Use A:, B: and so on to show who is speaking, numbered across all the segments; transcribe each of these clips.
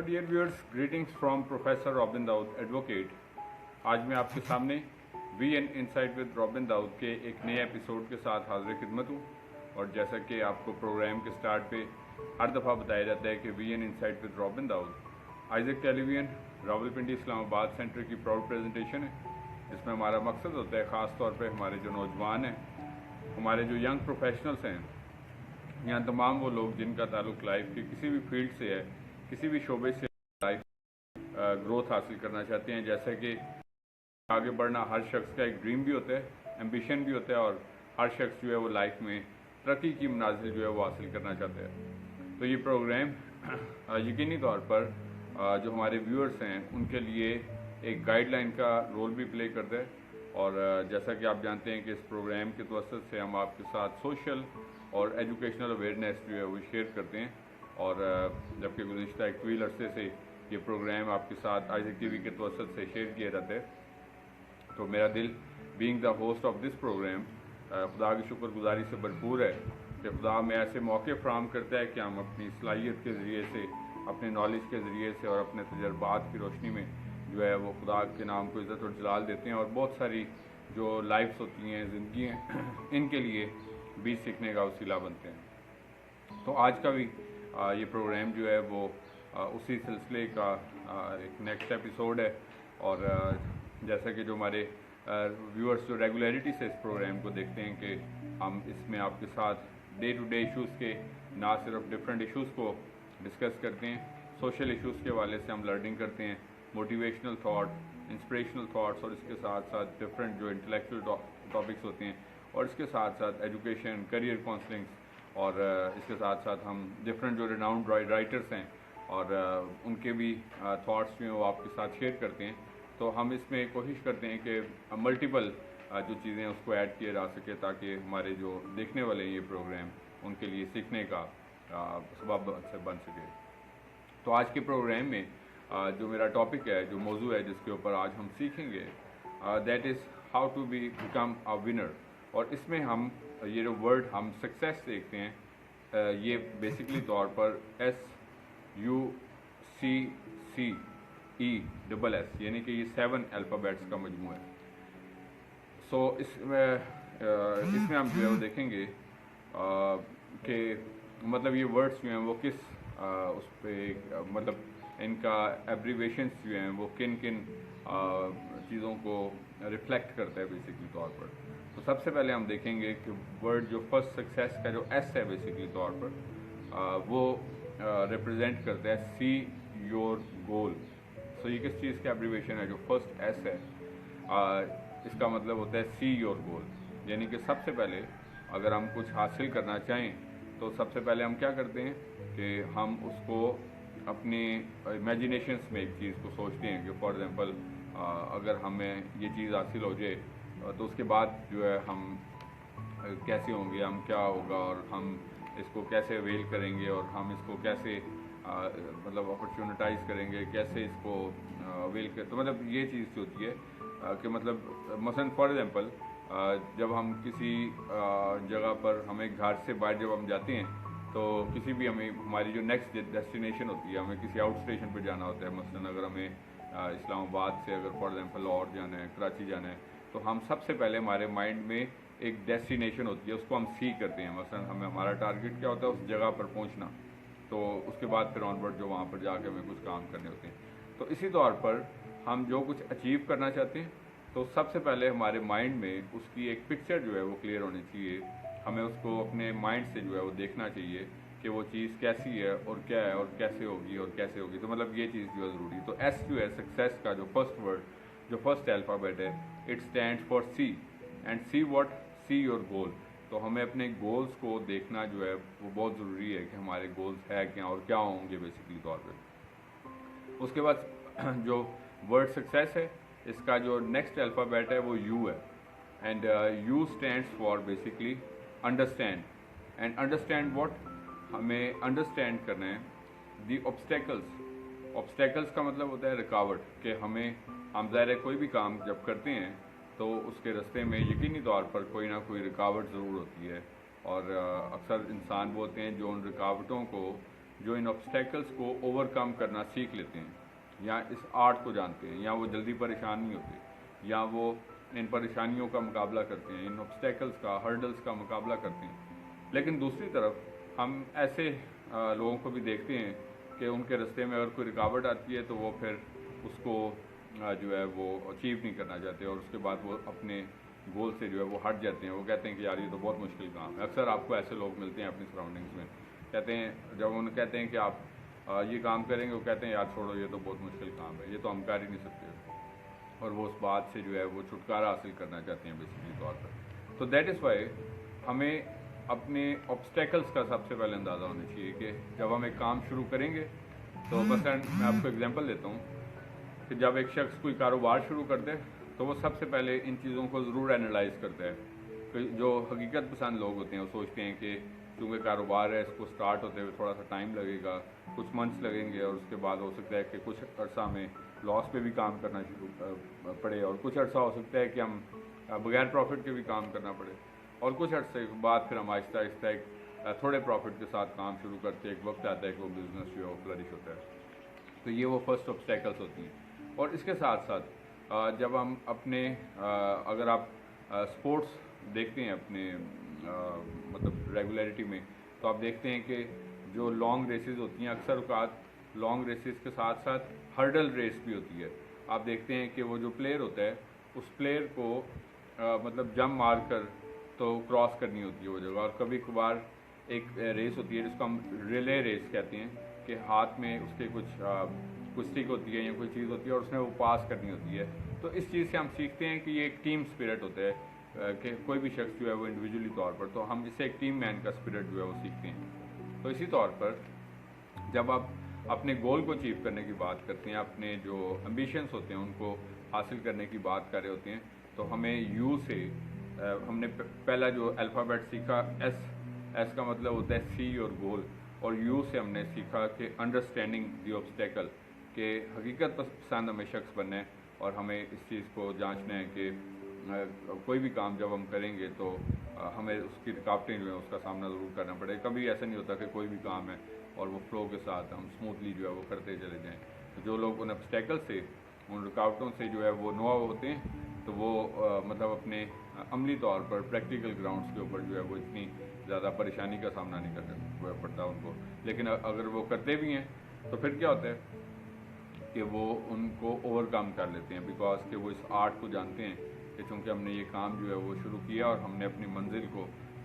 A: dear viewers, greetings from Professor Robin Daud, Advocate. आज मैं आपके सामने VN Insight with Robin Daud के एक नए एपिसोड के साथ हाजिर खिदमत हूँ। और जैसा कि आपको प्रोग्राम के स्टार्ट पे हर दफ़ा बताया जाता है कि VN Insight with Robin Daud Isaac television Rawalpindi Islamabad centre की प्राउड प्रेजेंटेशन है, जिसमें हमारा मकसद होता है ख़ास तौर पे हमारे जो नौजवान हैं, हमारे जो यंग प्रोफेशनल्स हैं, यहाँ तमाम वो लोग जिनका ताल्लुक़ लाइफ के किसी भी फील्ड से है, किसी भी शोबे से लाइफ ग्रोथ हासिल करना चाहते हैं। जैसे कि आगे बढ़ना हर शख्स का एक ड्रीम भी होता है, एम्बिशन भी होता है, और हर शख्स जो है वो लाइफ में तरक्की की मनाजिल जो है वो हासिल करना चाहते हैं। तो ये प्रोग्राम यकीनी तौर पर जो हमारे व्यूअर्स हैं उनके लिए एक गाइडलाइन का रोल भी प्ले करता है। और जैसा कि आप जानते हैं कि इस प्रोग्राम के तवसत से हम आपके साथ सोशल और एजुकेशनल अवेयरनेस जो है वो शेयर करते हैं। और जबकि गुज़िश्ता एक तवील अरसे से ये प्रोग्राम आपके साथ आइजैक टीवी के तवसत से शेयर किया जाता है, तो मेरा दिल being the host of this program खुदा की शुक्रगुजारी से भरपूर है कि खुदा हमें ऐसे मौके फराहम करता है कि हम अपनी सलाहियत के ज़रिए से, अपने नॉलेज के ज़रिए से और अपने तजर्बात की रोशनी में जो है वो खुदा के नाम को इज़्ज़त और जलाल देते हैं। और बहुत सारी जो लाइफ्स होती हैं, ज़िंदगी हैं, इनके लिए भी सीखने का वसीला बनते हैं। तो आज का भी ये प्रोग्राम जो है वो उसी सिलसिले का एक नेक्स्ट एपिसोड है। और जैसा कि जो हमारे व्यूअर्स जो रेगुलरिटी से इस प्रोग्राम को देखते हैं कि हम इसमें आपके साथ डे टू डे इश्यूज़ के ना सिर्फ डिफरेंट इश्यूज़ को डिस्कस करते हैं, सोशल इश्यूज़ के हवाले से हम लर्निंग करते हैं, मोटिवेशनल थाट, इंस्पिरेशनल थाट्स, और इसके साथ साथ डिफरेंट जो इंटेलेक्चुअल टॉपिक्स होते हैं, और इसके साथ साथ एजुकेशन, करियर काउंसलिंग्स, और इसके साथ साथ हम डिफरेंट जो रिनाउंड राइटर्स हैं और उनके भी थाट्स जो हैं वो आपके साथ शेयर करते हैं। तो हम इसमें कोशिश करते हैं कि मल्टीपल जो चीज़ें उसको ऐड किया जा सके, ताकि हमारे जो देखने वाले हैं ये प्रोग्राम उनके लिए सीखने का सबब से बन सके। तो आज के प्रोग्राम में जो मेरा टॉपिक है, जो मौजू है जिसके ऊपर आज हम सीखेंगे, that is how to be become a winner. और इसमें हम ये जो वर्ड हम सक्सेस देखते हैं, ये बेसिकली तौर पर SUCCESS यानी कि ये 7 अल्फ़ाबेट्स का मजमू है। सो इसमें हम जो है वो देखेंगे कि मतलब ये वर्ड्स जो हैं वो किस उस पर मतलब इनका एब्रीवेशंस जो हैं वो किन किन चीज़ों को रिफ्लेक्ट करता है बेसिकली तौर पर। तो सबसे पहले हम देखेंगे कि वर्ड जो फर्स्ट सक्सेस का जो एस है बेसिकली तौर पर वो रिप्रेजेंट करता है सी योर गोल। सो ये किस चीज़ का एब्रीवेशन है? जो फर्स्ट एस है इसका मतलब होता है सी योर गोल, यानी कि सबसे पहले अगर हम कुछ हासिल करना चाहें तो सबसे पहले हम क्या करते हैं कि हम उसको अपनी इमेजिनेशंस में एक चीज़ को सोचते हैं कि फॉर एग्ज़ाम्पल अगर हमें ये चीज़ हासिल हो जाए तो उसके बाद जो है हम कैसे होंगे, हम क्या होगा, और हम इसको कैसे अवेल करेंगे, और हम इसको कैसे मतलब अपॉर्चुनिटाइज़ करेंगे, कैसे इसको अवेल कर। तो मतलब ये चीज़ होती है कि मतलब मसलन फॉर एग्ज़ाम्पल जब हम किसी जगह पर हमें घर से बाहर जब हम जाते हैं तो किसी भी हमारी जो नेक्स्ट डेस्टिनेशन होती है, हमें किसी आउट स्टेशन पर जाना होता है। मसलन अगर हमें इस्लामाबाद से अगर फॉर एग्ज़ाम्पल लाहौर जाना है, कराची जाना है, तो हम सबसे पहले हमारे माइंड में एक डेस्टिनेशन होती है, उसको हम सी करते हैं। मसलन हमें हमारा टारगेट क्या होता है, उस जगह पर पहुंचना। तो उसके बाद फिर ऑनवर्ड जो वहाँ पर जाके हमें कुछ काम करने होते हैं। तो इसी तौर पर हम जो कुछ अचीव करना चाहते हैं तो सबसे पहले हमारे माइंड में उसकी एक पिक्चर जो है वो क्लियर होनी चाहिए। हमें उसको अपने माइंड से जो है वो देखना चाहिए कि वो चीज़ कैसी है और क्या है और कैसे होगी और कैसे होगी। तो मतलब ये चीज़ जो है ज़रूरी। तो एस जो है सक्सेस का जो फर्स्ट वर्ड, जो फर्स्ट अल्फ़ाबेट है, it stands for C. And C what? See your goal. तो हमें अपने गोल्स को देखना जो है वो बहुत ज़रूरी है कि हमारे गोल्स है क्या और क्या होंगे बेसिकली तौर पे। उसके बाद जो वर्ड सक्सेस है, इसका जो नेक्स्ट अल्फ़ाबेट है वो यू है। And you stands for basically understand. And understand what? हमें अंडरस्टैंड करना है दी ऑब्स्टेकल्स। ऑब्स्टेकल्स का मतलब होता है रुकावट, कि हम ज़ाहिर है कोई भी काम जब करते हैं तो उसके रास्ते में यकीनी तौर पर कोई ना कोई रुकावट ज़रूर होती है। और अक्सर इंसान वो होते हैं जो उन रुकावटों को जो इन ऑब्स्टेकल्स को ओवरकम करना सीख लेते हैं, या इस आर्ट को जानते हैं, या वो जल्दी परेशान नहीं होते, या वो इन परेशानियों का मुकाबला करते हैं, इन ऑब्स्टेकल्स का, हर्डल्स का मुकाबला करते हैं। लेकिन दूसरी तरफ हम ऐसे लोगों को भी देखते हैं कि उनके रास्ते में अगर कोई रुकावट आती है तो वो फिर उसको जो है वो अचीव नहीं करना चाहते, और उसके बाद वो अपने गोल से जो है वो हट जाते हैं। वो कहते हैं कि यार ये तो बहुत मुश्किल काम है। अक्सर आपको ऐसे लोग मिलते हैं अपनी सराउंडिंग्स में, कहते हैं जब उन्हें कहते हैं कि आप ये काम करेंगे, वो कहते हैं यार छोड़ो, ये तो बहुत मुश्किल काम है, ये तो हम कर ही नहीं सकते, और वो उस बात से जो है वो छुटकारा हासिल करना चाहते हैं बेसिकली तौर पर। तो दैट इज़ वाई हमें अपने ऑब्स्टेकल्स का सबसे पहले अंदाज़ा होना चाहिए कि जब हम एक काम शुरू करेंगे, तो मसलन मैं आपको एग्जांपल देता हूँ कि जब एक शख्स कोई कारोबार शुरू करते है तो वो सबसे पहले इन चीज़ों को ज़रूर एनालाइज करता है। कि जो हकीकत पसंद लोग होते हैं वो सोचते हैं कि चूँकि कारोबार है, इसको स्टार्ट होते हुए थोड़ा सा टाइम लगेगा, कुछ मंथ्स लगेंगे, और उसके बाद हो सकता है कि कुछ अर्सा में लॉस पे भी काम करना शुरू पड़े, और कुछ अर्सा हो सकता है कि हम बगैर प्रॉफिट के भी काम करना पड़े, और कुछ अर्से के बाद फिर हम आहिस्ता आहिस्ता एक थोड़े प्रॉफिट के साथ काम शुरू करते हैं। एक वक्त आता है कि वो बिज़नेस जो है वो फ्लरिश होता है। तो ये वो फर्स्ट ऑब्स्टेकल्स होती हैं। और इसके साथ साथ जब हम अपने अगर आप स्पोर्ट्स देखते हैं अपने मतलब रेगुलरिटी में, तो आप देखते हैं कि जो लॉन्ग रेसेस होती हैं, अक्सर औकात लॉन्ग रेसेस के साथ साथ हर्डल रेस भी होती है। आप देखते हैं कि वो जो प्लेयर होता है, उस प्लेयर को मतलब जंप मार कर तो क्रॉस करनी होती है वो जगह। और कभी कभार एक रेस होती है जिसको हम रिले रेस कहते हैं, कि हाथ में उसके कुछ स्टिक होती है या कोई चीज़ होती है और उसमें वो पास करनी होती है। तो इस चीज़ से हम सीखते हैं कि ये एक टीम स्पिरिट होता है, कि कोई भी शख्स जो है वो इंडिविजुअली तौर पर, तो हम इससे एक टीम मैन का स्पिरिट जो है वो सीखते हैं। तो इसी तौर पर जब आप अपने गोल को अचीव करने की बात करते हैं, अपने जो एम्बिशंस होते हैं उनको हासिल करने की बात कर रहे होते हैं, तो हमें यू से हमने पहला जो अल्फ़ाबेट सीखा एस का मतलब होता है सी और गोल, और यू से हमने सीखा कि अंडरस्टैंडिंग द ऑब्स्टेकल, कि हकीकत पसंद हमें शख्स बनना है, और हमें इस चीज़ को जांचना है कि कोई भी काम जब हम करेंगे तो हमें उसकी रुकावटें जो है उसका सामना ज़रूर करना पड़ेगा। कभी ऐसा नहीं होता कि कोई भी काम है और वो फ्लो के साथ हम स्मूथली जो है वो करते चले जाएँ। तो जो लोग उन ऑब्स्टेकल से, उन रुकावटों से जो है वो नुआ होते हैं, तो वो मतलब अपने अमली तौर पर प्रैक्टिकल ग्राउंड्स के ऊपर जो है वो इतनी ज़्यादा परेशानी का सामना नहीं करना पड़ता उनको। लेकिन अगर वो करते भी हैं तो फिर क्या होता है कि वो उनको ओवरकम कर लेते हैं, बिकॉज कि वो इस आर्ट को जानते हैं कि चूँकि हमने ये काम जो है वो शुरू किया और हमने अपनी मंजिल को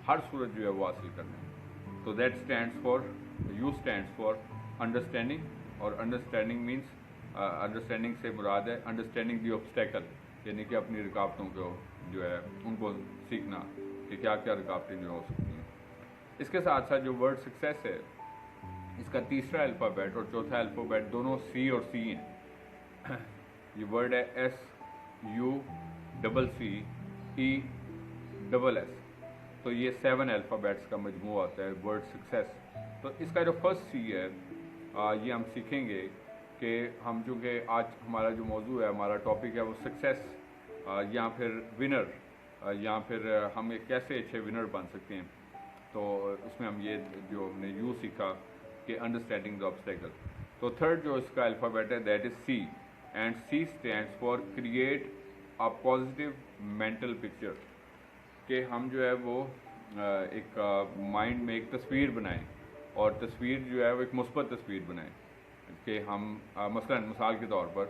A: हर सूरत जो है वो हासिल करना है। तो that stands for, you stands for understanding, और अंडरस्टैंडिंग मीन्स अंडरस्टैंडिंग से मुराद है अंडरस्टैंडिंग दी ऑब्स्टेकल, यानी कि अपनी रुकावटों को जो है उनको सीखना कि क्या क्या रुकावटें जो हो सकती हैं। इसके साथ साथ जो वर्ड सक्सेस है, इसका तीसरा अल्फ़ाबेट और चौथा अल्फ़ाबेट दोनों सी और सी हैं। ये वर्ड है SUCCESS, तो ये 7 अल्फ़ाबेट्स का मजमू आता है वर्ड सक्सेस। तो इसका जो फर्स्ट सी है ये हम सीखेंगे कि हम चूँकि आज हमारा जो मौजू है, हमारा टॉपिक है वो सक्सेस या फिर विनर, या फिर हम एक कैसे अच्छे विनर बन सकते हैं। तो उसमें हम ये जो हमने यू सीखा कि अंडरस्टैंडिंग द ऑब्स्टेकल। तो थर्ड जो इसका अल्फ़ाबेट है that is C, and C stands for create a positive mental picture, कि हम जो है वो एक माइंड में एक तस्वीर बनाएं, और तस्वीर जो है वो एक मुस्बत तस्वीर बनाएं। कि हम मसलन मिसाल के तौर पर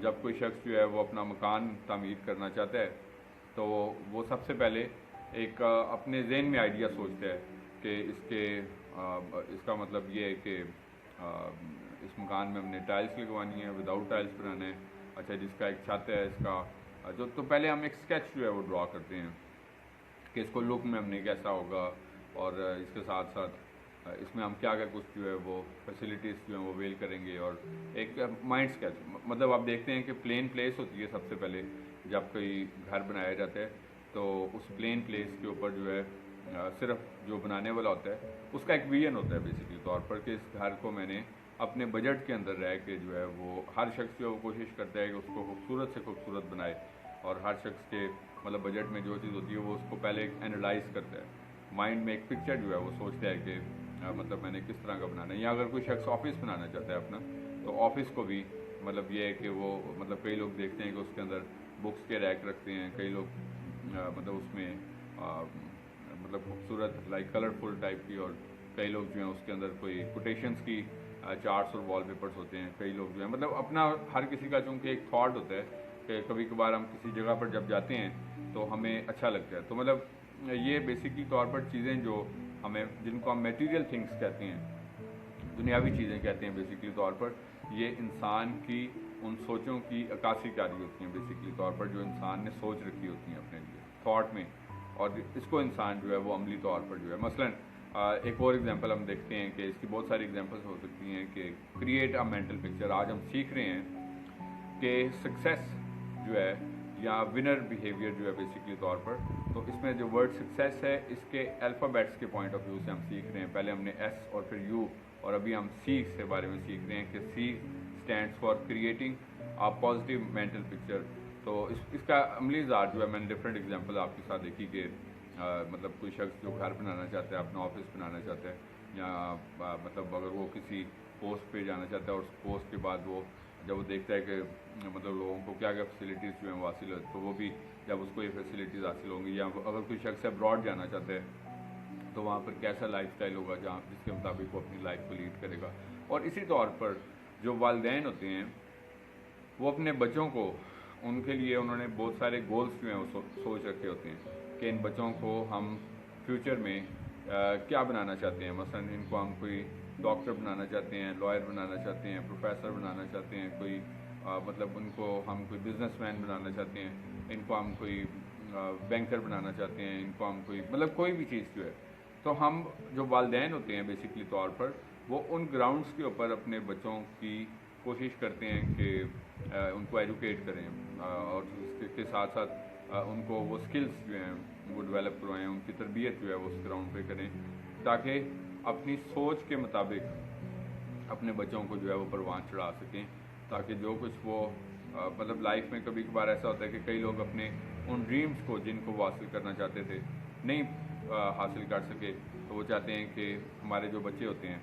A: जब कोई शख्स जो है वो अपना मकान तामीर करना चाहता है, तो वो सबसे पहले एक अपने जहन में आइडिया सोचता है कि इसका मतलब ये है कि इस मकान में हमने टाइल्स लगवानी है, विदाउट टाइल्स बनाना है, अच्छा जिसका एक छत है इसका जो, तो पहले हम एक स्केच जो है वो ड्रॉ करते हैं कि इसको लुक में हमने कैसा होगा, और इसके साथ साथ इसमें हम क्या क्या कुछ जो है वो फैसिलिटीज़ जो हैं वो वेल करेंगे, और एक माइंड स्केच। मतलब आप देखते हैं कि प्लेन प्लेस होती है सबसे पहले जब कोई घर बनाया जाता है, तो उस प्लेन प्लेस के ऊपर जो है सिर्फ जो बनाने वाला होता है उसका एक विजन होता है बेसिकली तौर पर, कि इस घर को मैंने अपने बजट के अंदर रह के जो है वो हर शख्स जो है वो कोशिश करता है कि उसको खूबसूरत से खूबसूरत बनाए, और हर शख्स के मतलब बजट में जो चीज़ होती है वो उसको पहले एनालाइज करता है, माइंड में एक पिक्चर जो है वो सोचता है कि मतलब मैंने किस तरह का बनाना है। या अगर कोई शख्स ऑफिस बनाना चाहता है अपना, तो ऑफिस को भी मतलब ये है कि वो मतलब कई लोग देखते हैं कि उसके अंदर बुक्स के रैक रखते हैं, कई लोग मतलब उसमें मतलब खूबसूरत लाइक कलरफुल टाइप की, और कई लोग जो हैं उसके अंदर कोई कोटेशंस की चार्ट्स और वॉलपेपर्स होते हैं। कई लोग जो है मतलब अपना हर किसी का चूँकि एक थॉट होता है कि कभी कभार हम किसी जगह पर जब जाते हैं तो हमें अच्छा लगता है। तो मतलब ये बेसिकली तौर पर चीज़ें जो हमें, जिनको हम मटेरियल थिंग्स कहते हैं, दुनियावी चीज़ें कहते हैं बेसिकली तौर पर, ये इंसान की उन सोचों की अक्कासी कारी होती हैं बेसिकली तौर पर, जो इंसान ने सोच रखी होती हैं अपने लिए थॉट में, और इसको इंसान जो है वो अमली तौर पर जो है मसलन एक और एग्जांपल हम देखते हैं कि इसकी बहुत सारी एग्जांपल्स हो सकती हैं कि क्रिएट अ मेंटल पिक्चर। आज हम सीख रहे हैं कि सक्सेस जो है या विनर बिहेवियर जो है बेसिकली तौर पर, तो इसमें जो वर्ड सक्सेस है इसके अल्फ़ाबेट्स के पॉइंट ऑफ व्यू से हम सीख रहे हैं। पहले हमने एस और फिर यू, और अभी हम सी के बारे में सीख रहे हैं कि C stands for creating a positive mental picture. तो इसका अमली ज़ात जो है, मैंने डिफरेंट एग्जांपल आपके साथ देखी कि मतलब कोई शख्स जो घर बनाना चाहता है, अपना ऑफिस बनाना चाहता है, या मतलब अगर वो किसी पोस्ट पे जाना चाहता है और उस पोस्ट के बाद वो जब वो देखता है कि मतलब लोगों को क्या क्या फैसिलिटीज़ जो हैं वो हासिल है, तो वो भी जब उसको ये फैसिलिटीज़ हासिल होंगी, या अगर कोई शख्स अब्रॉड जाना चाहता है तो वहाँ पर कैसा लाइफस्टाइल होगा जहाँ जिसके मुताबिक वो अपनी लाइफ को लीड करेगा। और इसी तौर पर जो वालिदैन होते हैं वो अपने बच्चों को, उनके लिए उन्होंने बहुत सारे गोल्स जो हैं वो सोच रखे होते हैं कि इन बच्चों को हम फ्यूचर में क्या बनाना चाहते हैं। मसलन इनको हम कोई डॉक्टर बनाना चाहते हैं, लॉयर बनाना चाहते हैं, प्रोफेसर बनाना चाहते हैं, कोई मतलब उनको हम कोई बिजनेसमैन बनाना चाहते हैं, इनको हम कोई बैंकर बनाना चाहते हैं, इनको हम कोई मतलब कोई भी चीज़ जो है। तो हम जो वालिदैन होते हैं बेसिकली तौर पर, वो उन ग्राउंड्स के ऊपर अपने बच्चों की कोशिश करते हैं कि उनको एजुकेट करें, और इसके साथ साथ उनको वो स्किल्स जो हैं वो डेवलप करवाएं, उनकी तरबियत जो है वो उस ग्राउंड पे करें, ताकि अपनी सोच के मुताबिक अपने बच्चों को जो है वो परवान चढ़ा सकें, ताकि जो कुछ वो मतलब लाइफ में कभी कभार ऐसा होता है कि कई लोग अपने उन ड्रीम्स को जिनको वो हासिल करना चाहते थे नहीं हासिल कर सके, तो वो चाहते हैं कि हमारे जो बच्चे होते हैं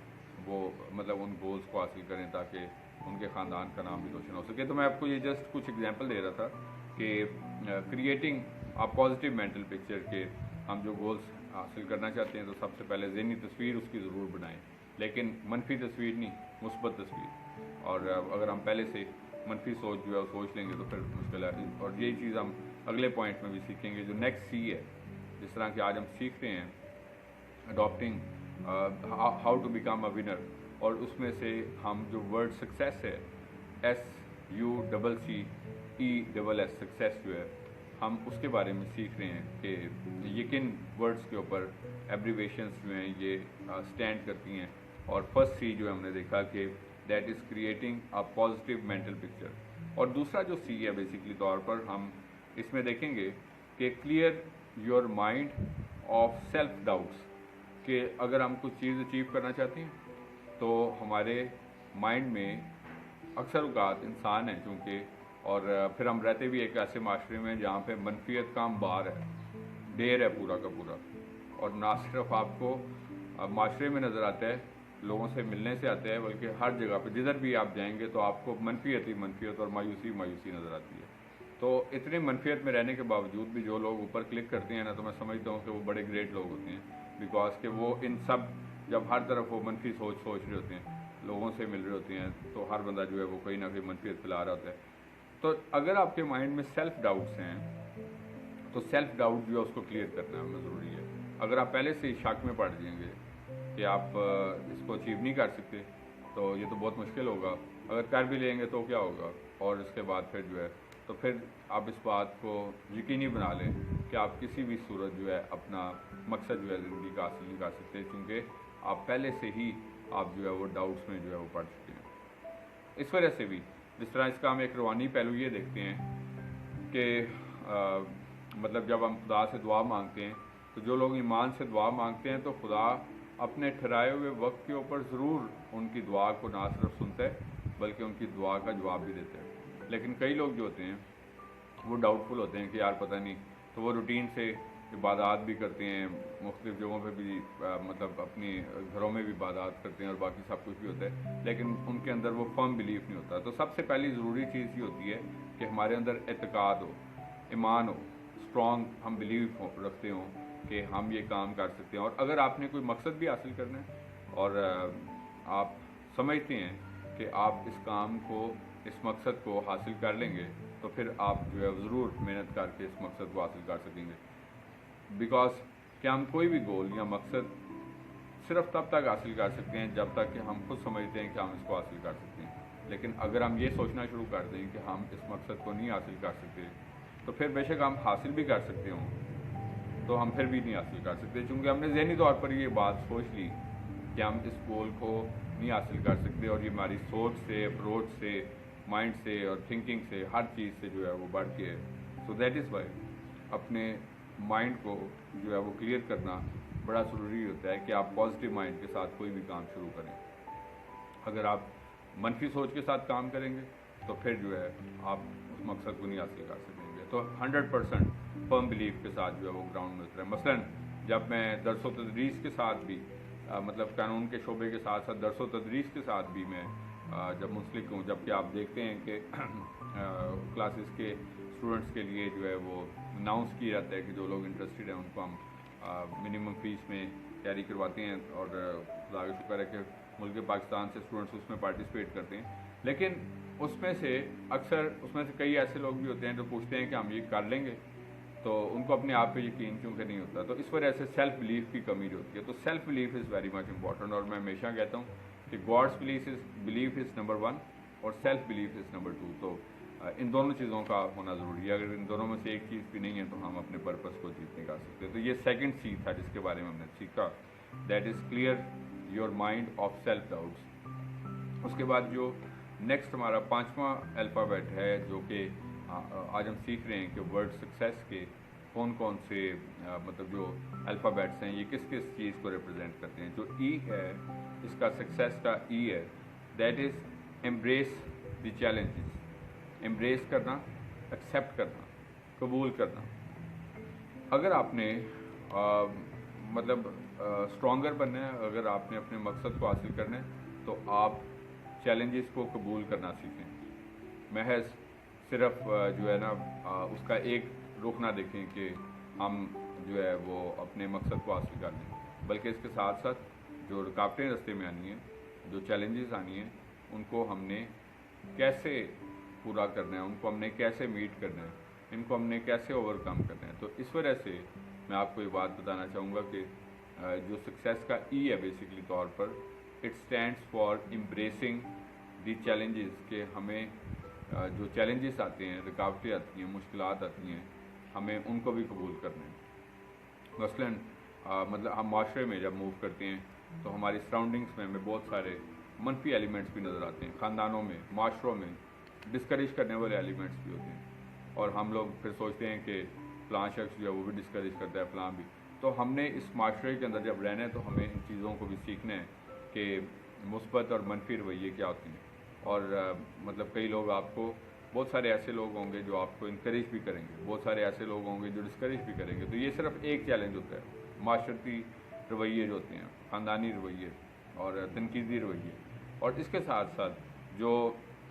A: वो मतलब उन गोल्स को हासिल करें ताकि उनके ख़ानदान का नाम भी रोशन हो सके। तो मैं आपको ये जस्ट कुछ एग्जांपल दे रहा था कि creating a positive mental picture के हम जो गोल्स हासिल करना चाहते हैं तो सबसे पहले ज़हनी तस्वीर उसकी ज़रूर बनाएं, लेकिन मनफी तस्वीर नहीं, मुस्बत तस्वीर। और अगर हम पहले से मनफी सोच जो है वो सोच लेंगे तो फिर मुश्किल है। और यही चीज़ हम अगले पॉइंट में भी सीखेंगे, जो नेक्स्ट सी है। जिस तरह कि आज हम सीख रहे हैं adopting how to become a winner, और उसमें से हम जो वर्ड सक्सेस है, SUCCESS सक्सेस जो है, हम उसके बारे में सीख रहे हैं कि ये किन वर्ड्स के ऊपर एब्रीवेशंस जो हैं ये स्टैंड करती हैं। और फर्स्ट सी जो हमने देखा कि that is creating a positive mental picture. और दूसरा जो सी है बेसिकली तौर पर हम इसमें देखेंगे कि clear your mind of self doubts, कि अगर हम कुछ चीज़ अचीव करना चाहते हैं तो हमारे माइंड में अक्सर औक़ात इंसान है चूँकि, और फिर हम रहते भी एक ऐसे माशरे में जहाँ पे मनफियत का अंबार है, ढेर है पूरा का पूरा, और ना सिर्फ आपको माशरे में नज़र आता है, लोगों से मिलने से आता है, बल्कि हर जगह पे जिधर भी आप जाएंगे तो आपको मनफियत ही मनफियत और मायूसी मायूसी नज़र आती है। तो इतनी मनफियत में रहने के बावजूद भी जो लोग ऊपर क्लिक करते हैं ना, तो मैं समझता हूँ कि वो बड़े ग्रेट लोग होते हैं, बिकॉज कि वो इन सब जब हर तरफ वो मनफी सोच रहे होते हैं, लोगों से मिल रहे होते हैं, तो हर बंदा जो है वो कहीं ना कहीं मनफियत फैला रहा होता है। तो अगर आपके माइंड में सेल्फ डाउट्स हैं तो सेल्फ डाउट जो है उसको क्लियर करना हमें ज़रूरी है। अगर आप पहले से ही शक में पड़ जाएंगे कि आप इसको अचीव नहीं कर सकते तो ये तो बहुत मुश्किल होगा, अगर कर भी लेंगे तो क्या होगा, और इसके बाद फिर जो है तो फिर आप इस बात को यकीनी बना लें कि आप किसी भी सूरत जो है अपना मकसद जो है ज़िंदगी का हासिल नहीं कर सकते, क्योंकि आप पहले से ही आप जो है वो डाउट्स में जो है वो पड़ चुके हैं। इस वजह से भी जिस तरह इसका हम एक रूहानी पहलू ये देखते हैं कि मतलब जब हम खुदा से दुआ मांगते हैं तो जो लोग ईमान से दुआ मांगते हैं तो खुदा अपने ठहराए हुए वक्त के ऊपर ज़रूर उनकी दुआ को ना सिर्फ सुनता है बल्कि उनकी दुआ का जवाब भी देता है। लेकिन कई लोग जो होते हैं वो डाउटफुल होते हैं कि यार पता नहीं, तो वो रूटीन से عبادات بھی کرتے ہیں، مختلف جگہوں پہ بھی مطلب اپنی گھروں میں بھی عبادات کرتے ہیں اور باقی سب کچھ بھی ہوتا ہے، لیکن ان کے اندر وہ فرم بلیف نہیں ہوتا. تو سب سے پہلی ضروری چیز یہ ہوتی ہے کہ ہمارے اندر اعتقاد ہو، ایمان ہو، اسٹرانگ ہم بلیف رکھتے ہوں کہ ہم یہ کام کر سکتے ہیں. اور اگر آپ نے کوئی مقصد بھی حاصل کرنا ہے اور آپ سمجھتے ہیں کہ آپ اس کام کو، اس مقصد کو حاصل کر لیں گے، تو پھر آپ جو ہے ضرور محنت کر کے اس مقصد کو حاصل کر سکیں گے. بیکاز کہ ہم کوئی بھی گول یا مقصد صرف تب تک حاصل کر سکتے ہیں جب تک کہ ہم خود سمجھتے ہیں کہ ہم اس کو حاصل کر سکتے ہیں. لیکن اگر ہم یہ سوچنا شروع کر دیں کہ ہم اس مقصد کو نہیں حاصل کر سکتے، تو پھر بے شک ہم حاصل بھی کر سکتے ہوں تو ہم پھر بھی نہیں حاصل کر سکتے، چونکہ ہم نے ذہنی طور پر یہ بات سوچ لی کہ ہم اس گول کو نہیں حاصل کر سکتے، اور یہ ہماری سوچ سے، اپروچ سے، مائنڈ سے اور تھنکنگ سے، ہر چیز سے جو ہے وہ بڑھ کے ہے. سو دیٹ از وائی اپنے مائنڈ کو جو ہے وہ کلیئر کرنا بڑا ضروری ہوتا ہے کہ آپ پازیٹیو مائنڈ کے ساتھ کوئی بھی کام شروع کریں. اگر آپ منفی سوچ کے ساتھ کام کریں گے تو پھر جو ہے آپ اس مقصد کو نہیں حاصل کر سکیں گے. تو 100% فرم بلیف کے ساتھ جو ہے وہ گراؤنڈ میں اتریں. مثلاً جب میں درس و تدریس کے ساتھ بھی مطلب قانون کے شعبے کے ساتھ ساتھ درس و تدریس کے ساتھ بھی میں جب منسلک ہوں، جب کہ آپ دیکھتے ہیں کہ کلاسز کے اسٹوڈنٹس کے لیے جو ہے وہ اناؤنس کیا جاتا ہے کہ جو لوگ انٹرسٹڈ ہیں ان کو ہم منیمم فیس میں تیاری کرواتے ہیں، اور خدا کا شکر ہے کہ ملک پاکستان سے اسٹوڈنٹس اس میں پارٹیسپیٹ کرتے ہیں. لیکن اس میں سے اکثر اس میں سے کئی ایسے لوگ بھی ہوتے ہیں جو پوچھتے ہیں کہ ہم یہ کر لیں گے، تو ان کو اپنے آپ پہ یقین کیونکہ نہیں ہوتا. تو اس وجہ سے سیلف بلیف کی کمی جو ہوتی ہے. تو self belief is very much important, اور میں ہمیشہ کہتا ہوں کہ گاڈس بلیف از نمبر 1 اور سیلف بلیف از نمبر 2. تو ان دونوں چیزوں کا ہونا ضروری ہے. اگر ان دونوں میں سے ایک چیز بھی نہیں ہے تو ہم اپنے پرپس کو اچیو نہیں کر سکتے. تو یہ سیکنڈ چیز تھا جس کے بارے میں ہم نے سیکھا، that is clear your mind of self doubts. اس کے بعد جو نیکسٹ ہمارا 5واں الفابیٹ ہے، جو کہ آج ہم سیکھ رہے ہیں کہ ورڈ سکسیس کے کون کون سے مطلب جو الفابیٹس ہیں یہ کس کس چیز کو ریپرزینٹ کرتے ہیں. جو ای ہے اس کا سکسیس کا ای ہے، that is embrace the challenges. Embrace کرنا، ایکسیپٹ کرنا، قبول کرنا. اگر آپ نے مطلب اسٹرانگر بننا ہے، اگر آپ نے اپنے مقصد کو حاصل کرنا ہے تو آپ چیلنجز کو قبول کرنا سیکھیں. محض صرف جو ہے نا اس کا ایک رخ نہ دیکھیں کہ ہم جو ہے وہ اپنے مقصد کو حاصل کر لیں، بلکہ اس کے ساتھ ساتھ جو رکاوٹیں رستے میں آنی ہیں، جو چیلنجز آنی ہیں، ان کو ہم نے کیسے پورا کرنا ہے، ان کو ہم نے کیسے میٹ کرنا ہے، ان کو ہم نے کیسے اوور کم کرنا ہے. تو اس وجہ سے میں آپ کو یہ بات بتانا چاہوں گا کہ جو سکسیس کا ای ہے بیسیکلی طور پر، it stands for embracing the challenges, کہ ہمیں جو چیلنجز آتے ہیں، رکاوٹیں آتی ہیں، مشکلات آتی ہیں، ہمیں ان کو بھی قبول کرنا ہے. مثلاً مطلب ہم معاشرے میں جب موو کرتے ہیں تو ہماری سراؤنڈنگس میں ہمیں بہت سارے منفی ایلیمنٹس بھی نظر آتے ہیں. خاندانوں میں، معاشروں میں ڈسکریج کرنے والے ایلیمنٹس بھی ہوتے ہیں، اور ہم لوگ پھر سوچتے ہیں کہ فلاں شخص جو ہے وہ بھی ڈسکریج کرتا ہے، فلاں بھی. تو ہم نے اس معاشرے کے اندر جب رہنا ہے تو ہمیں ان چیزوں کو بھی سیکھنا ہے کہ مثبت اور منفی رویے کیا ہوتے ہیں. اور مطلب کئی لوگ آپ کو، بہت سارے ایسے لوگ ہوں گے جو آپ کو انکریج بھی کریں گے، بہت سارے ایسے لوگ ہوں گے جو ڈسکریج بھی کریں گے. تو یہ صرف ایک چیلنج ہوتا ہے، معاشرتی رویے جو ہوتے ہیں، خاندانی رویے اور تنقیدی رویے. اور اس کے ساتھ ساتھ جو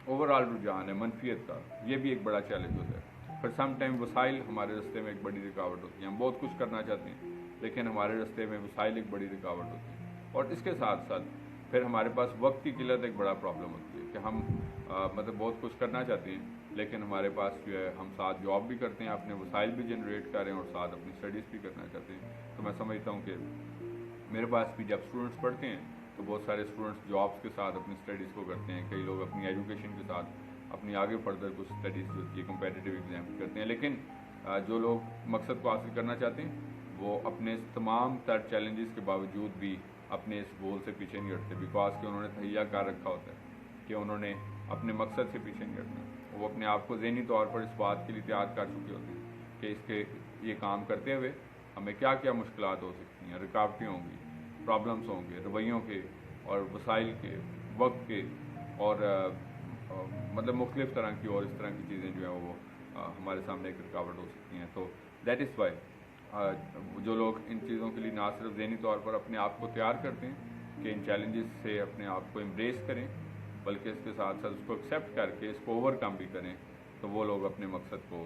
A: اوور آل رجحان ہے منفیت کا، یہ بھی ایک بڑا چیلنج ہوتا ہے. پھر سم ٹائم وسائل ہمارے راستے میں ایک بڑی رکاوٹ ہوتی ہے. ہم بہت کچھ کرنا چاہتے ہیں لیکن ہمارے راستے میں وسائل ایک بڑی رکاوٹ ہوتی ہے. اور اس کے ساتھ ساتھ پھر ہمارے پاس وقت کی قلت ایک بڑا پرابلم ہوتی ہے کہ ہم مطلب بہت کچھ کرنا چاہتے ہیں لیکن ہمارے پاس جو ہے، ہم ساتھ جاب بھی کرتے ہیں، اپنے وسائل بھی جنریٹ کر رہے ہیں اور ساتھ اپنی اسٹڈیز بھی کرنا چاہتے ہیں. تو میں سمجھتا ہوں کہ میرے پاس بھی جب اسٹوڈنٹس پڑھتے ہیں تو بہت سارے اسٹوڈنٹس جابس کے ساتھ اپنی اسٹڈیز کو کرتے ہیں، کئی لوگ اپنی ایجوکیشن کے ساتھ اپنی آگے فردر کچھ اسٹڈیز جو ہوتی ہے کمپیٹیٹیو ایگزام کرتے ہیں. لیکن جو لوگ مقصد کو حاصل کرنا چاہتے ہیں وہ اپنے تمام تر چیلنجز کے باوجود بھی اپنے اس گول سے پیچھے نہیں ہٹتے، بیکاز کہ انہوں نے تہیا کر رکھا ہوتا ہے کہ انہوں نے اپنے مقصد سے پیچھے نہیں ہٹنا. وہ اپنے آپ کو ذہنی طور پر اس بات کے لیے تیار کر چکے ہوتے ہیں کہ اس کے یہ کام کرتے ہوئے ہمیں کیا کیا مشکلات ہو سکتی ہیں، رکاوٹیں ہوں گی، پرابلمس ہوں گے، رویوں کے اور وسائل کے، وقت کے، اور مطلب مختلف طرح کی اور اس طرح کی چیزیں جو ہیں وہ ہمارے سامنے ایک رکاوٹ ہو سکتی ہیں. تو دیٹ از وائی جو لوگ ان چیزوں کے لیے نہ صرف ذہنی طور پر اپنے آپ کو تیار کرتے ہیں کہ ان چیلنجز سے اپنے آپ کو امبریس کریں، بلکہ اس کے ساتھ ساتھ اس کو ایکسیپٹ کر کے اس کو اوور کم بھی کریں، تو وہ لوگ اپنے مقصد کو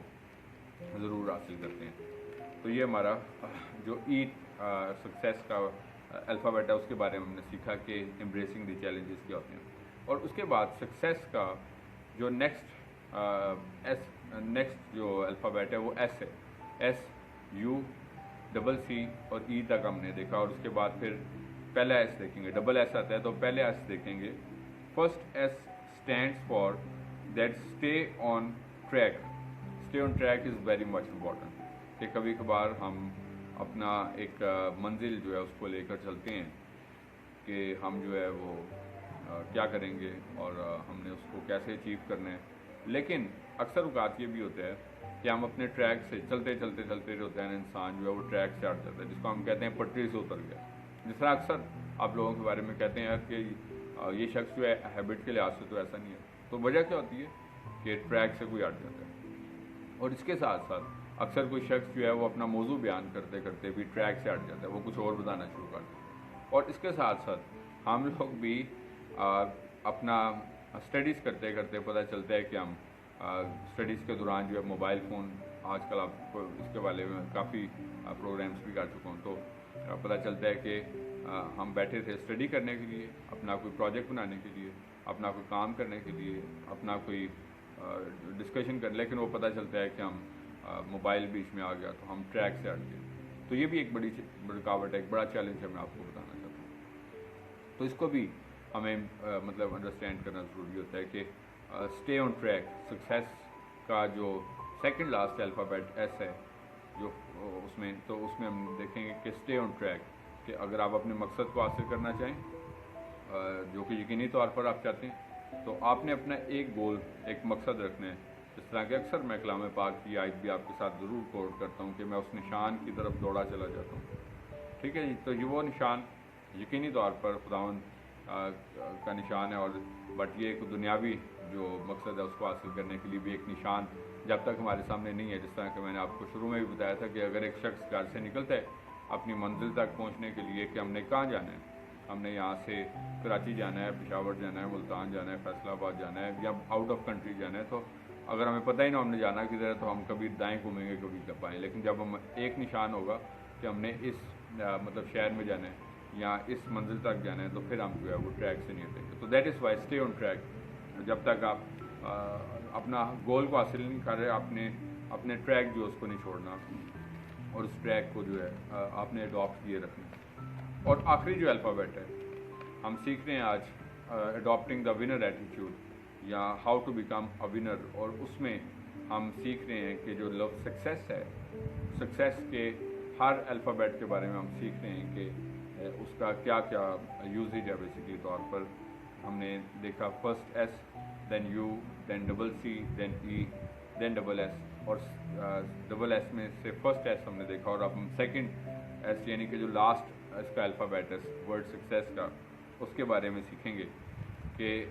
A: ضرور حاصل کرتے ہیں۔ تو یہ ہمارا جو سکسیس کا الفابیٹ ہے اس کے بارے میں ہم نے سیکھا کہ امبریسنگ دی چیلنجز کیا ہوتے ہیں۔ اور اس کے بعد سکسیس کا جو نیکسٹ جو الفابیٹ ہے وہ ایس ہے، ایس یو ڈبل سی اور ای تک ہم نے دیکھا، اور اس کے بعد پھر پہلا ایس دیکھیں گے، ڈبل ایس آتا ہے تو پہلے ایس دیکھیں گے۔ First S stands for that stay on track. Stay on track is very much important, کہ کبھی کبھار ہم اپنا ایک منزل جو ہے اس کو لے کر چلتے ہیں کہ ہم جو ہے وہ کیا کریں گے اور ہم نے اس کو کیسے اچیو کرنا ہے، لیکن اکثر اوقات یہ بھی ہوتا ہے کہ ہم اپنے ٹریک سے چلتے جو ہوتا ہے انسان جو ہے وہ ٹریک سے ہٹ جاتا ہے، جس کو ہم کہتے ہیں پٹری سے اتر گیا۔ جس طرح اکثر آپ لوگوں کے بارے میں کہتے ہیں کہ یہ شخص جو ہے ہیبٹ کے لحاظ سے تو ایسا نہیں ہے، تو وجہ کیا ہوتی ہے کہ ٹریک سے کوئی ہٹ جاتا ہے۔ اور اس کے ساتھ ساتھ اکثر کوئی شخص جو ہے وہ اپنا موضوع بیان کرتے کرتے بھی ٹریک سے ہٹ جاتا ہے، وہ کچھ اور بتانا شروع کر دیتا ہے۔ اور اس کے ساتھ ساتھ ہم لوگ بھی اپنا اسٹڈیز کرتے کرتے پتہ چلتا ہے کہ ہم اسٹڈیز کے دوران جو ہے موبائل فون، آج کل آپ کو اس کے بارے میں کافی پروگرامس بھی کر چکا ہوں، تو پتہ چلتا ہے کہ ہم بیٹھے تھے اسٹڈی کرنے کے لیے، اپنا کوئی پروجیکٹ بنانے کے لیے، اپنا کوئی کام کرنے کے لیے، اپنا کوئی ڈسکشن کر، لیکن وہ پتہ چلتا ہے کہ ہم موبائل بیچ میں آ گیا تو ہم ٹریک سے ہٹ گئے۔ تو یہ بھی ایک بڑی رکاوٹ ہے، ایک بڑا چیلنج ہے، میں آپ کو بتانا چاہتا ہوں۔ تو اس کو بھی ہمیں مطلب انڈرسٹینڈ کرنا ضروری ہوتا ہے کہ اسٹے آن ٹریک، سکسیس کا جو سیکنڈ لاسٹ الفابیٹ ایس ہے جو اس میں ہم دیکھیں گے کہ اسٹے آن ٹریک، کہ اگر آپ اپنے مقصد کو حاصل کرنا چاہیں جو کہ یقینی طور پر آپ چاہتے ہیں، تو آپ نے اپنا ایک گول، ایک مقصد رکھنا ہے۔ اس طرح کہ اکثر میں کلام پاک کی آیت بھی آپ کے ساتھ ضرور کوٹ کرتا ہوں کہ میں اس نشان کی طرف دوڑا چلا جاتا ہوں، ٹھیک ہے جی۔ تو یہ وہ نشان یقینی طور پر خداوند کا نشان ہے، اور بٹ یہ ایک دنیاوی جو مقصد ہے اس کو حاصل کرنے کے لیے بھی ایک نشان جب تک ہمارے سامنے نہیں ہے، جس طرح کہ میں نے آپ کو شروع میں بھی بتایا تھا کہ اگر ایک شخص گھر سے نکلتا ہے اپنی منزل تک پہنچنے کے لیے کہ ہم نے کہاں جانا ہے، ہم نے یہاں سے کراچی جانا ہے، پشاور جانا ہے، ملتان جانا ہے، فیصل آباد جانا ہے، یا آؤٹ آف کنٹری جانا ہے، تو اگر ہمیں پتہ ہی نہ ہم نے جانا کدھر ہے تو ہم کبھی دائیں گھومیں گے کبھی بائیں، لیکن جب ہم ایک نشان ہوگا کہ ہم نے اس مطلب شہر میں جانا ہے یا اس منزل تک جانا ہے، تو پھر ہم جو ہے وہ ٹریک سے نہیں ہٹیں گے۔ تو that is Y stay on track, جب تک آپ اپنا گول کو حاصل نہیں کر رہے، اپنے ٹریک جو اس کو نہیں چھوڑنا، اور اس ٹریک کو جو ہے آپ نے اڈاپٹ کیے رکھنا۔ اور آخری جو الفابیٹ ہے ہم سیکھ رہے ہیں آج، اڈاپٹنگ دا ونر ایٹیٹیوڈ یا how to become a winner, اور اس میں ہم سیکھ رہے ہیں کہ جو لفظ سکسیس ہے، سکسیس کے ہر الفابیٹ کے بارے میں ہم سیکھ رہے ہیں کہ اس کا کیا کیا یوزیج ہے۔ بیسیکلی طور پر ہم نے دیکھا first S, then U, then double C, then E, then double S, اور ڈبل ایس میں سے فرسٹ ایس ہم نے دیکھا، اور اب ہم سیکنڈ ایس یعنی کہ جو لاسٹ اس کا الفابیٹ ہے ورڈ سکسیس کا، اس کے بارے میں سیکھیں گے کہ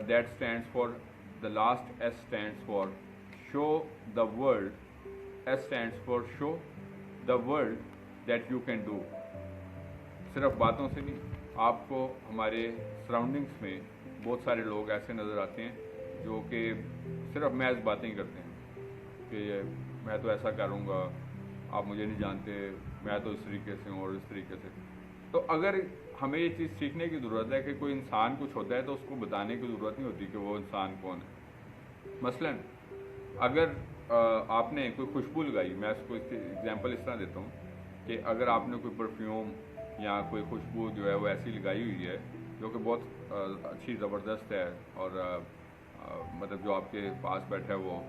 A: that stands for, the last S stands for show the world, S stands for show the world that you can do. صرف باتوں سے نہیں، آپ کو ہمارے سراؤنڈنگس میں بہت سارے لوگ ایسے نظر آتے ہیں جو کہ صرف محض باتیں ہی کرتے ہیں کہ میں تو ایسا کروں گا، آپ مجھے نہیں جانتے، میں تو اس طریقے سے ہوں اور اس طریقے سے۔ تو اگر ہمیں یہ چیز سیکھنے کی ضرورت ہے کہ کوئی انسان کچھ ہوتا ہے تو اس کو بتانے کی ضرورت نہیں ہوتی کہ وہ انسان کون ہے۔ مثلا اگر آپ نے کوئی خوشبو لگائی، میں اس کو ایگزامپل اس طرح دیتا ہوں کہ اگر آپ نے کوئی پرفیوم یا کوئی خوشبو جو ہے وہ ایسی لگائی ہوئی ہے جو کہ بہت اچھی زبردست ہے، اور مطلب جو آپ کے پاس بیٹھا ہے وہ،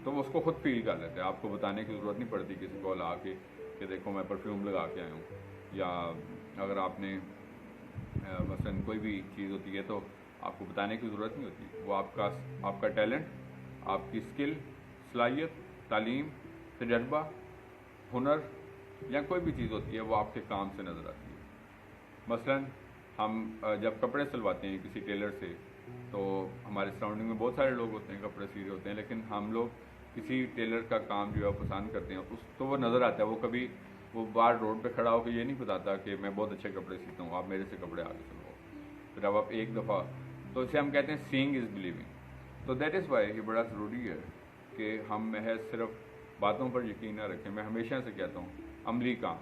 A: تو وہ اس کو خود فیل کر لیتے ہیں، آپ کو بتانے کی ضرورت نہیں پڑتی کسی کو لا کے کہ دیکھو میں پرفیوم لگا کے آیا ہوں۔ یا اگر آپ نے مثلا کوئی بھی چیز ہوتی ہے تو آپ کو بتانے کی ضرورت نہیں ہوتی، وہ آپ کا ٹیلنٹ، آپ کی اسکل، صلاحیت، تعلیم، تجربہ، ہنر یا کوئی بھی چیز ہوتی ہے وہ آپ کے کام سے نظر آتی ہے۔ مثلا ہم جب کپڑے سلواتے ہیں کسی ٹیلر سے تو ہمارے سراؤنڈنگ میں بہت سارے لوگ ہوتے ہیں کپڑے سی رہے ہوتے ہیں، لیکن ہم لوگ کسی ٹیلر کا کام جو ہے پسند کرتے ہیں اس تو وہ نظر آتا ہے، وہ کبھی وہ باہر روڈ پہ کھڑا ہو کے یہ نہیں بتاتا کہ میں بہت اچھے کپڑے سیتا ہوں، آپ میرے سے کپڑے آگے سلواؤ. پھر اب آپ ایک دفعہ، تو اسے ہم کہتے ہیں سینگ از بلیونگ. تو دیٹ از وائی یہ بڑا ضروری ہے کہ ہم محض صرف باتوں پر یقین نہ رکھیں. میں ہمیشہ سے کہتا ہوں عملی کام،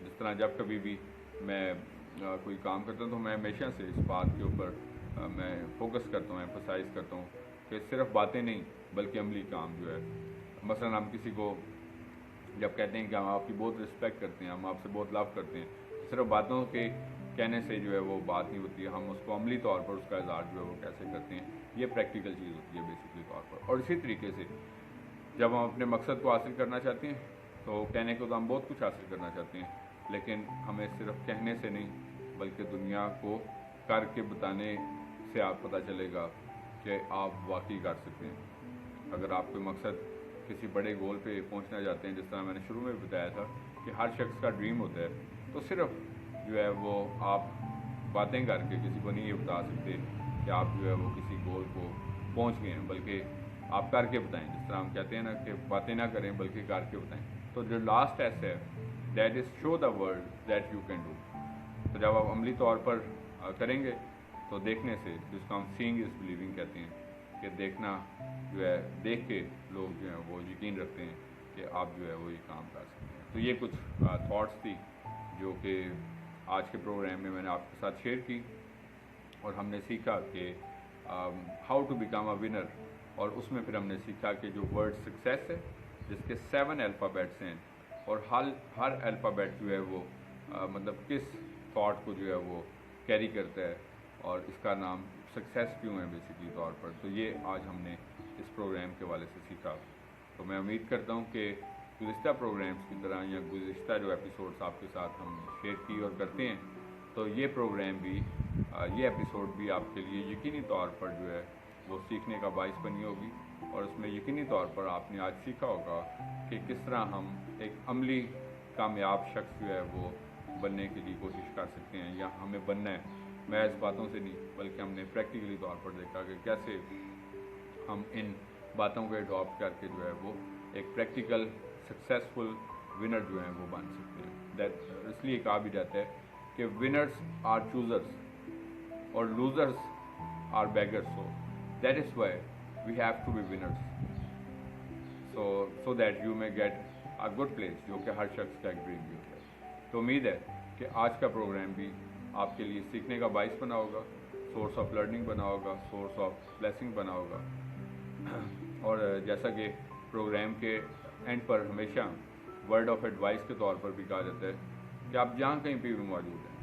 A: جس طرح جب کبھی بھی میں کوئی کام کرتا ہوں تو میں ہمیشہ سے اس بات کے اوپر میں فوکس کرتا ہوں، ایمفسائز کرتا ہوں کہ صرف باتیں نہیں بلکہ عملی کام جو ہے. مثلا ہم کسی کو جب کہتے ہیں کہ ہم آپ کی بہت رسپیکٹ کرتے ہیں، ہم آپ سے بہت لو کرتے ہیں، صرف باتوں کے کہنے سے جو ہے وہ بات نہیں ہوتی ہے، ہم اس کو عملی طور پر اس کا اظہار جو ہے وہ کیسے کرتے ہیں، یہ پریکٹیکل چیز ہوتی ہے بیسکلی طور پر. اور اسی طریقے سے جب ہم اپنے مقصد کو حاصل کرنا چاہتے ہیں تو کہنے کو تو ہم بہت کچھ حاصل کرنا چاہتے ہیں، لیکن ہمیں صرف کہنے سے نہیں بلکہ دنیا کو کر کے بتانے سے آپ پتہ چلے گا کہ آپ واقعی کر سکتے ہیں. اگر آپ کوئی مقصد کسی بڑے گول پہ پہنچنا چاہتے ہیں، جس طرح میں نے شروع میں بتایا تھا کہ ہر شخص کا ڈریم ہوتا ہے، تو صرف جو ہے وہ آپ باتیں کر کے کسی کو نہیں یہ بتا سکتے کہ آپ جو ہے وہ کسی گول کو پہنچ گئے ہیں، بلکہ آپ کر کے بتائیں. جس طرح ہم کہتے ہیں نا کہ باتیں نہ کریں بلکہ کر کے بتائیں. تو جو لاسٹ ایس ہے that is show the world that you can do. تو جب آپ عملی طور پر کریں گے تو دیکھنے سے، جس کو ہم سینگ از بلیونگ کہتے ہیں، کہ دیکھنا جو ہے دیکھ کے لوگ جو ہیں وہ یقین رکھتے ہیں کہ آپ جو ہے وہ یہ کام کر سکتے ہیں. تو یہ کچھ تھاٹس تھی جو کہ آج کے پروگرام میں نے آپ کے ساتھ شیئر کی، اور ہم نے سیکھا کہ how to become a winner. اور اس میں پھر ہم نے سیکھا کہ جو ورڈ سکسیس ہے جس کے 7 الفابیٹس ہیں، اور ہر الفابیٹ جو ہے وہ مطلب کس تھاٹ کو جو ہے وہ کیری کرتا ہے، اور اس کا نام سکسیس کیوں ہے بیسکلی طور پر. تو یہ آج ہم نے اس پروگرام کے حوالے سے سیکھا. تو میں امید کرتا ہوں کہ گزشتہ پروگرامز کی طرح یا گزشتہ جو ایپیسوڈز آپ کے ساتھ ہم شیئر کی اور کرتے ہیں، تو یہ پروگرام بھی یہ ایپیسوڈ بھی آپ کے لیے یقینی طور پر جو ہے وہ سیکھنے کا باعث بنی ہوگی. اور اس میں یقینی طور پر آپ نے آج سیکھا ہوگا کہ کس طرح ہم ایک عملی کامیاب شخص جو ہے وہ بننے کے لیے کوشش کر سکتے ہیں، یا ہمیں بننا ہے محض باتوں سے نہیں بلکہ ہم نے پریکٹیکلی طور پر دیکھا کہ کیسے ہم ان باتوں کو اڈاپٹ کر کے جو ہے وہ ایک پریکٹیکل سکسیسفل ونر جو ہیں وہ بن سکتے ہیں. اس لیے کہا بھی جاتا ہے کہ ونرز آر چوزرز اور losers are beggars. So that is why we have to be winners so that you may get a good place, جو کہ ہر شخص کا ایک ڈریم بھی ہوتا ہے. تو امید ہے کہ آج کا پروگرام بھی آپ کے لیے سیکھنے کا باعث بنا ہوگا، سورس آف لرننگ بنا ہوگا، سورس آف بلیسنگ بنا ہوگا. اور جیسا کہ پروگرام کے اینڈ پر ہمیشہ ورڈ آف ایڈوائس کے طور پر بھی کہا جاتا ہے کہ آپ جہاں کہیں پہ بھی موجود ہیں،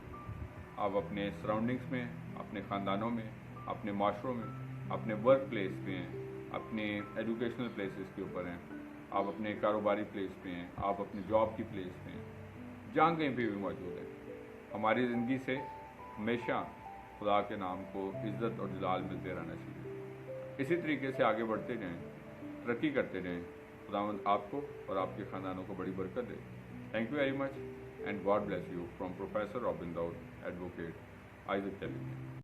A: آپ اپنے سراؤنڈنگس میں، اپنے خاندانوں میں، اپنے معاشروں میں، اپنے ورک پلیس پہ ہیں، اپنے ایجوکیشنل پلیسز کے اوپر ہیں، آپ اپنے کاروباری پلیس پہ ہیں، آپ اپنے جاب کی پلیس پہ ہیں، جہاں کہیں پہ بھی موجود ہیں، ہماری زندگی سے ہمیشہ خدا کے نام کو عزت اور جلال ملتے رہنا چاہیے. اسی طریقے سے آگے بڑھتے جائیں، ترقی کرتے جائیں. خداوند آپ کو اور آپ کے خاندانوں کو بڑی برکت دے. Thank you very much and God bless you from professor Robin Dawood advocate Isaac tele.